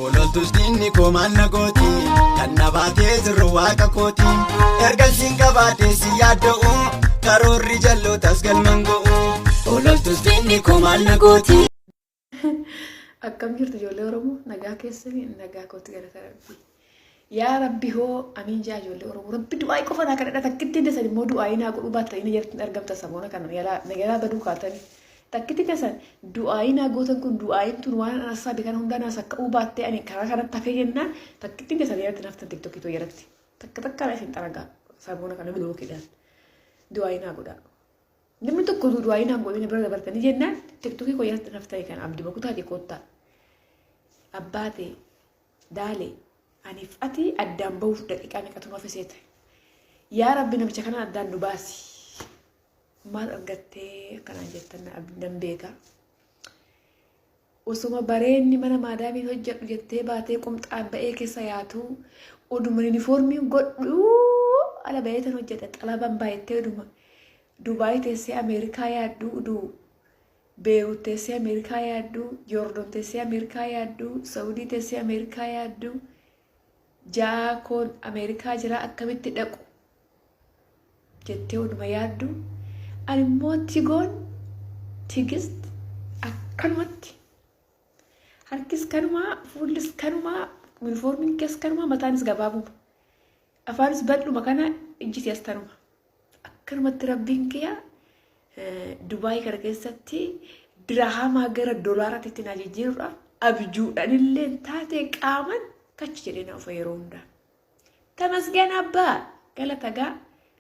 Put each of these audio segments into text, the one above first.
Ololtus dinni komanna gooti kan nabaatee jiru waaqa kooti ergalsiin gabaatee si yaadda'u karoorri jallootas galman ga'u ololtus dinni komanna gooti. Akkam jirtu ijoollee Oromoo nagaa keessanii nagaa kootti galata rabbi. Yaa rabbi hoo amiin jaa ijoollee Oromoo rabbi du'aa qofa naa kadhadha takkitti deesan immoo du'aa naa godhuu baatta inni jirtu argamta samoona kana nagaa baduu kaatanii. Takkitti kesan du'aayi naa gootan kun du'aayin tun waan asaa beekan hundaan as akka ubaattee ani karaa kanatti hafee jennaan takkitti kesan yaratti naftan tiktokii too yaratti takka takkaan isin xaragaa saboona kana biloo kidhaan du'aayi naa godhaa. Namni tokko du'aayi naa godhanii bira dabartanii jennaan tiktokii koo yaratti naftan kan abdii bakutaa jekoottaa abbaatee daalee aniif ati addaan bahuuf daqiiqaa meeqatu nuuf seeta. Yaa rabbi namicha kana addaan nu baasi. Maal argattee kanaan jettan abdan beeka. Osuma bareenni mana maadaamii hojjedhu jettee baatee qomxaan ba'ee keessa yaatu oduma yuunifoormii godhu ala baay'eetan hojjedha xalaban baay'ettee oduma Dubaay teessee Ameerikaa yaaddu oduu Beerut teessee Ameerikaa yaaddu Joordon teessee Ameerikaa yaaddu Saawudii teessee Ameerikaa yaaddu jaakoon Ameerikaa jira akkamitti dhaqu jettee oduma yaaddu. Animmoo tigoon tigist akkanumatti harkis kanumaa fuullis kanumaa yuunifoormiin kees kanumaa mataanis gabaabuma afaanis bal'uma kana ijjitees tanuma akkanumatti rabbiin kiyya Dubaay kana keessatti diraamaa gara doolaaraatti na jijjiiruudhaaf abjuudhaanillee taatee qaaman kachi jedhee na ofa yeroo hundaa. Tamasgeen abbaa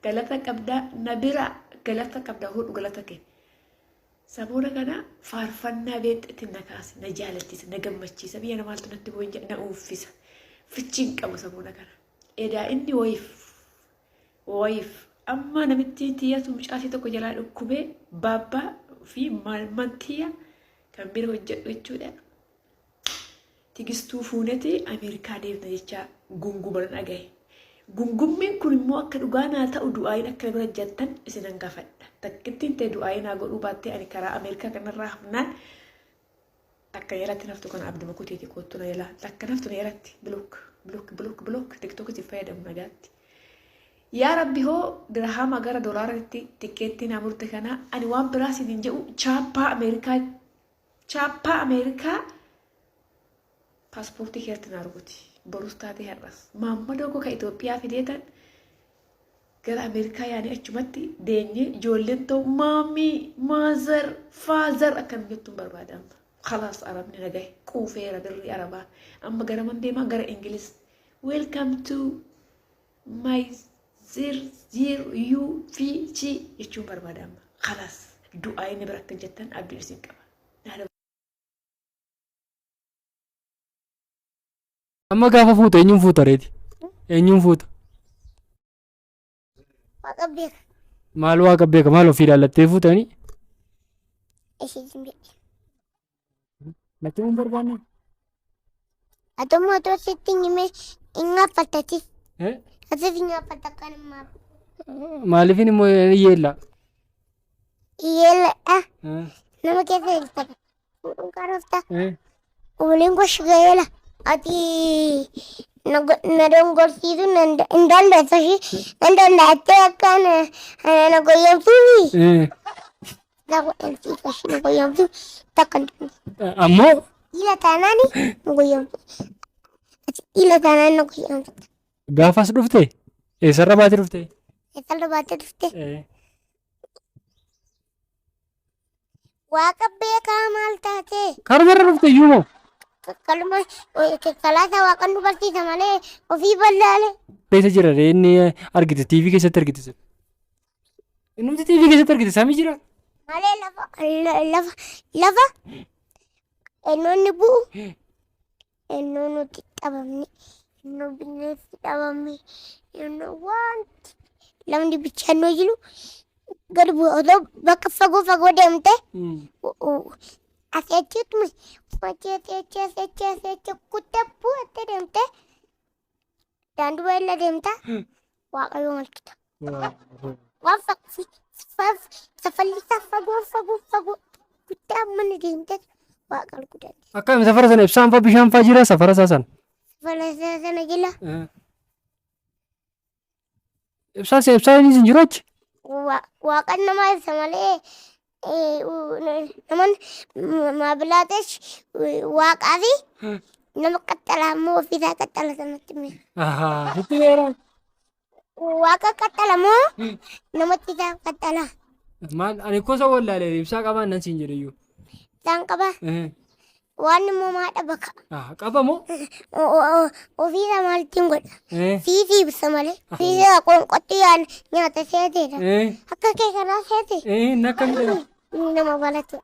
galata qabdaa na bira. Galata qabda hodhu galata kee saboona kana faarfannaa beexetti na kaase na jaalattiisa na gammachiisa biyya namaaltu natti boonja na uffisa fichiin qabu saboona kana edaa inni wayiif amma namitti tiyyatu mucaasii tokko jalaa dhukkubee baabbaa fi maalmantiyya kan bira hojjedhu jechuudha. Tigistuu fuuneti Ameerikaa deemna jecha gunguman dhagaye. Gungummiin kun immoo akka dhugaanaa ta'u du'aayin akka bira jettan isinan gaafadha. Takkittiin ta'e du'aayinaa godhuu baattee ani karaa Ameerikaa kanarraa hafnaan akka yeratti naftu kana abduma kuteeti kootu na yelaa takka naftu na yeratti bilook tiktookitti fayyadamu nagaatti. Yaa rabbi hoo dirhaama gara doolaaraatti tikkeettiin amurte kana ani waan biraas hin jedhu chaappaa Ameerikaa paaspoortii keerti na arguuti. Borus taatee har'as Maammadoo koo Itoophiyaa fideetan gara Ameerikaa yaanii achumatti deenye ijoolleen ta'u maamii maazar faazar akkan jettuun barbaadama. Khalaas arabni nagaye quufeera birrii arabaa amma gara mandeemaa gara Ingiliz welcome to my ZRUVG jechuun barbaadama. Khalaas du'aa inni bira akka jettan abdii isin qaba. Amma gaafa fuuta eenyuun fuuta reeti? Eenyuun fuuta? Waaqa beeka. Maal waaqa beeka? Maal ofii ilaallattee fuutanii? Isheen beeka. Natti hin barbaanne? Atuma sitti himee hin affatatis. Asif hin affata kan ammaa. Maaliifin immoo iyyeella? Iyyeella nama keessa ilfata. Fuudhuun karoofta. Waliin goshi gaheela. Ati na dongorsiisu hin dandeessashi hin dandeettee akkaan na goyyamsuufi. Na goyyamsiisashi na goyyamsu takka ammoo ila taanaani na goyyamsu. Ila taanaani na goyyamsu. Gaafas dhufte? Eessarra baatee dhufte? Eessarra baatee dhufte? Waaqa beekaa maal taate? Karumarra dhufte iyyuu moo? Kalma kalaasa waaqan nu barsiisa malee ofii ballaale. Keessa jira inni argite TV keessatti argite. Inni TV keessatti argite samii jira. Malee lafa enoonni bu'u ennoo nuti dhabamne ennoo bineensi dhabamne ennoo wanti lamni bichaannoo jiru gad bu'aa bakka fagoo deemte. Asheechiituma asheechi kuttee bu'attee deemte daandii baay'ee deemta waaqayyoo malchita. Waan safallisaa fagoo kuttee amma ni deemte waaqa guddaati. Akkam safara sana ibsaan fa'aa bishaan fa'aa jira safara isaa sana. Falasa sana jila Ibsaan hin jiru achi. waaqan nama ibsa malee naman maabilaates waaqaa fi nama qaxxalaa immoo ofiisaa qaxxala sanatti mee. Sitti beeraa. Waaqa qaxxala moo namatti isaa qaxxala. Maal ani kosa wallaalee ibsaa qabaan nan siin jedhe iyyuu. Isaan qaba waan immoo maadha bakka. Qaba moo? Ofiisaa maaltiin godha. Fiifii ibsa malee. Fiisaa qoonqotti nyaata seeteedha. Akka kee kanaa seete. Inni akka miidhagaa. Nama balatu.